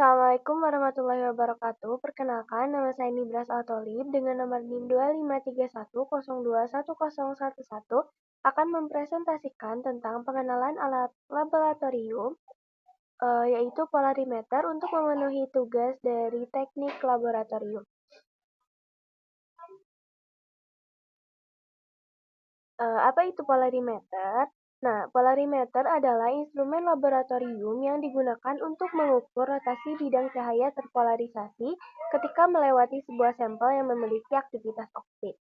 Assalamualaikum warahmatullahi wabarakatuh. Perkenalkan, nama saya Nibras Altolib dengan nomor NIM 2531021011 akan mempresentasikan tentang pengenalan alat laboratorium, yaitu polarimeter untuk memenuhi tugas dari teknik laboratorium. Apa itu polarimeter? Nah, polarimeter adalah instrumen laboratorium yang digunakan untuk mengukur rotasi bidang cahaya terpolarisasi ketika melewati sebuah sampel yang memiliki aktivitas optik.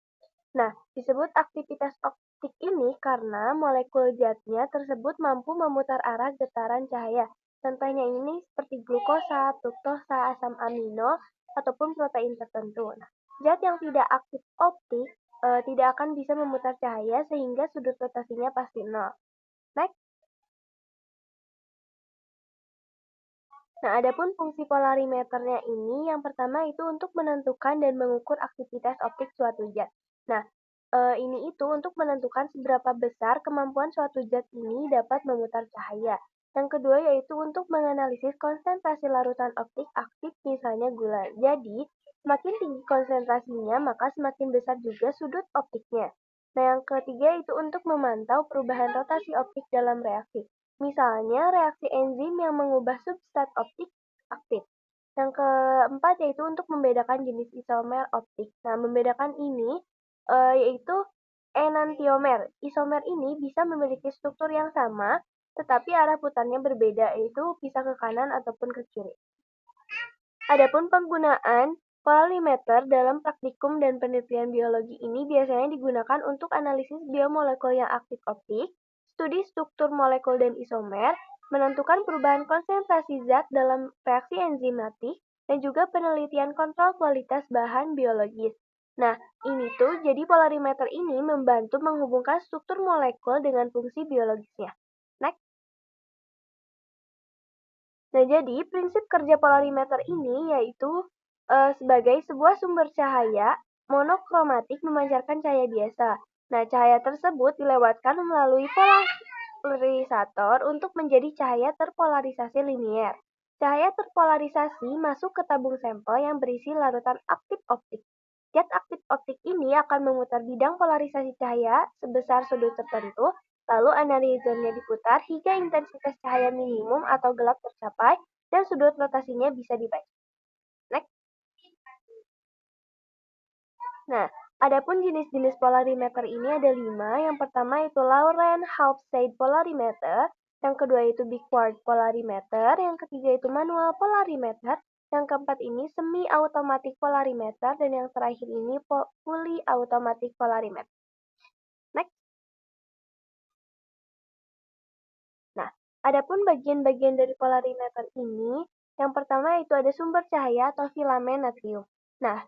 Nah, disebut aktivitas optik ini karena molekul zatnya tersebut mampu memutar arah getaran cahaya. Contohnya ini seperti glukosa, fruktosa, asam amino, ataupun protein tertentu. Nah, zat yang tidak aktif optik tidak akan bisa memutar cahaya sehingga sudut rotasinya pasti nol. Next. Nah, adapun fungsi polarimeternya ini yang pertama itu untuk menentukan dan mengukur aktivitas optik suatu zat. Nah, ini itu untuk menentukan seberapa besar kemampuan suatu zat ini dapat memutar cahaya. Yang kedua yaitu untuk menganalisis konsentrasi larutan optik aktif misalnya gula. Jadi, semakin tinggi konsentrasinya maka semakin besar juga sudut optiknya. Nah, yang ketiga itu untuk memantau perubahan rotasi optik dalam reaksi. Misalnya reaksi enzim yang mengubah substrat optik aktif. Yang keempat yaitu untuk membedakan jenis isomer optik. Nah, membedakan ini yaitu enantiomer. Isomer ini bisa memiliki struktur yang sama, tetapi arah putarnya berbeda, yaitu bisa ke kanan ataupun ke kiri. Adapun penggunaan polarimeter dalam praktikum dan penelitian biologi ini biasanya digunakan untuk analisis biomolekul yang aktif optik, studi struktur molekul dan isomer, menentukan perubahan konsentrasi zat dalam reaksi enzimatik, dan juga penelitian kontrol kualitas bahan biologis. Nah, ini tuh jadi polarimeter ini membantu menghubungkan struktur molekul dengan fungsi biologisnya. Next. Nah, jadi prinsip kerja polarimeter ini yaitu sebagai sebuah sumber cahaya monokromatik memancarkan cahaya biasa. Nah, cahaya tersebut dilewatkan melalui polarisator untuk menjadi cahaya terpolarisasi linier. Cahaya terpolarisasi masuk ke tabung sampel yang berisi larutan aktif optik. Zat aktif optik ini akan memutar bidang polarisasi cahaya sebesar sudut tertentu, lalu analizernya diputar hingga intensitas cahaya minimum atau gelap tercapai dan sudut rotasinya bisa dibaca. Next. Nah, adapun jenis-jenis polarimeter ini ada 5. Yang pertama itu Laurent Half-Shade polarimeter, yang kedua itu Backward polarimeter, yang ketiga itu manual polarimeter, yang keempat ini semi automatic polarimeter, dan yang terakhir ini fully automatic polarimeter. Next. Nah, adapun bagian-bagian dari polarimeter ini, yang pertama itu ada sumber cahaya atau filamen natrium. Nah,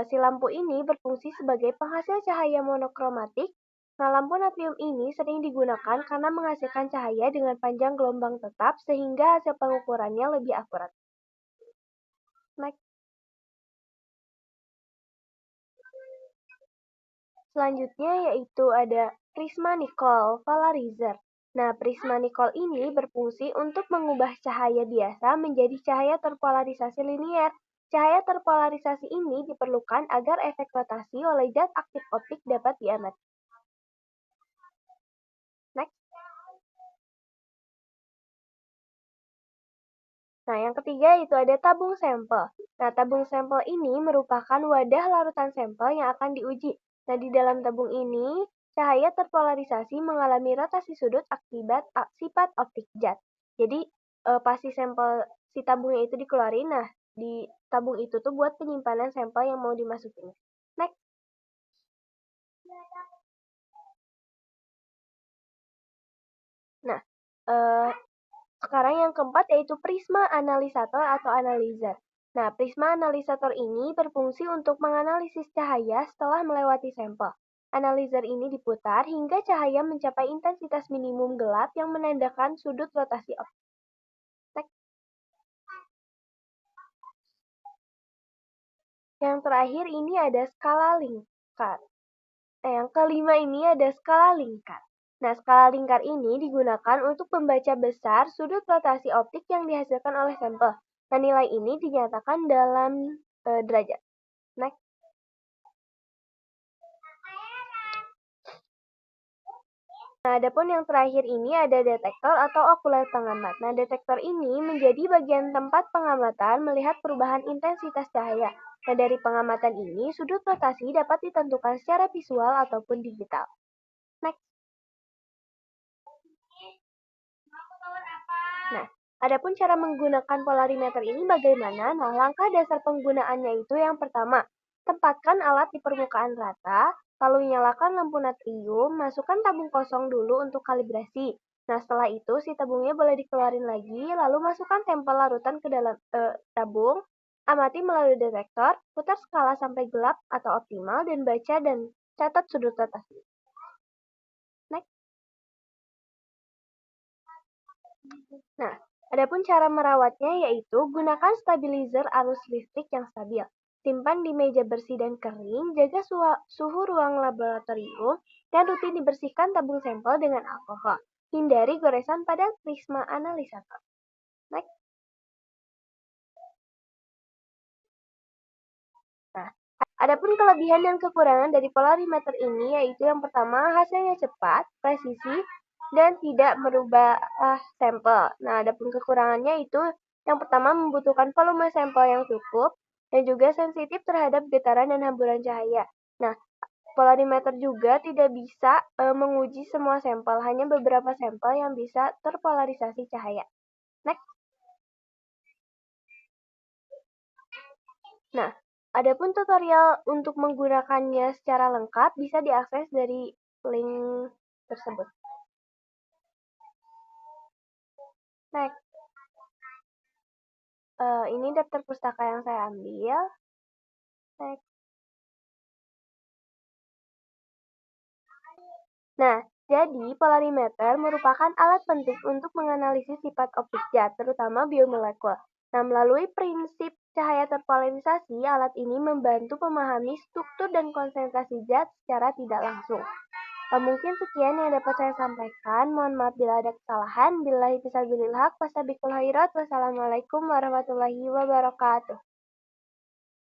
si lampu ini berfungsi sebagai penghasil cahaya monokromatik. Nah, lampu natrium ini sering digunakan karena menghasilkan cahaya dengan panjang gelombang tetap sehingga hasil pengukurannya lebih akurat. Next. Selanjutnya yaitu ada prisma Nicol polarizer. Nah, prisma Nicol ini berfungsi untuk mengubah cahaya biasa menjadi cahaya terpolarisasi linier. Cahaya terpolarisasi ini diperlukan agar efek rotasi oleh zat aktif optik dapat diamati. Next. Nah, yang ketiga itu ada tabung sampel. Nah, tabung sampel ini merupakan wadah larutan sampel yang akan diuji. Nah, di dalam tabung ini, cahaya terpolarisasi mengalami rotasi sudut akibat sifat optik zat. Jadi, pas si tabungnya itu dikeluarin, nah, di tabung itu tuh buat penyimpanan sampel yang mau dimasukin. Next. Nah, sekarang yang keempat yaitu prisma analisator atau analyzer. Nah, prisma analisator ini berfungsi untuk menganalisis cahaya setelah melewati sampel. Analyzer ini diputar hingga cahaya mencapai intensitas minimum gelap yang menandakan sudut rotasi optik. Yang terakhir ini ada skala lingkar. Yang kelima ini ada skala lingkar. Nah, skala lingkar ini digunakan untuk membaca besar sudut rotasi optik yang dihasilkan oleh sampel. Nah, nilai ini dinyatakan dalam derajat. Next. Nah, adapun yang terakhir ini ada detektor atau okuler pengamat. Nah, detektor ini menjadi bagian tempat pengamatan melihat perubahan intensitas cahaya. Nah, dari pengamatan ini, sudut rotasi dapat ditentukan secara visual ataupun digital. Next. Nah, adapun cara menggunakan polarimeter ini bagaimana? Nah, langkah dasar penggunaannya itu yang pertama, tempatkan alat di permukaan rata, lalu nyalakan lampu natrium, masukkan tabung kosong dulu untuk kalibrasi. Nah, setelah itu si tabungnya boleh dikeluarin lagi, lalu masukkan sampel larutan ke dalam tabung, amati melalui detektor, putar skala sampai gelap atau optimal, dan baca dan catat sudut rotasi. Next. Nah, adapun cara merawatnya yaitu gunakan stabilizer arus listrik yang stabil. Simpan di meja bersih dan kering, jaga suhu ruang laboratorium, dan rutin dibersihkan tabung sampel dengan alkohol. Hindari goresan pada prisma analisator. Next. Nah, adapun kelebihan dan kekurangan dari polarimeter ini yaitu yang pertama hasilnya cepat, presisi, dan tidak merubah sampel. Nah, adapun kekurangannya itu yang pertama membutuhkan volume sampel yang cukup dan juga sensitif terhadap getaran dan hamburan cahaya. Nah, polarimeter juga tidak bisa menguji semua sampel, hanya beberapa sampel yang bisa terpolarisasi cahaya. Next. Nah, adapun tutorial untuk menggunakannya secara lengkap bisa diakses dari link tersebut. Next. Ini daftar pustaka yang saya ambil. Next. Nah, jadi polarimeter merupakan alat penting untuk menganalisis sifat optik zat, terutama biomolekul. Nah, melalui prinsip cahaya terpolarisasi, alat ini membantu memahami struktur dan konsentrasi zat secara tidak langsung. Mungkin sekian yang dapat saya sampaikan. Mohon maaf bila ada kesalahan. Billahi fisabilil haq, wassalamualaikum warahmatullahi wabarakatuh.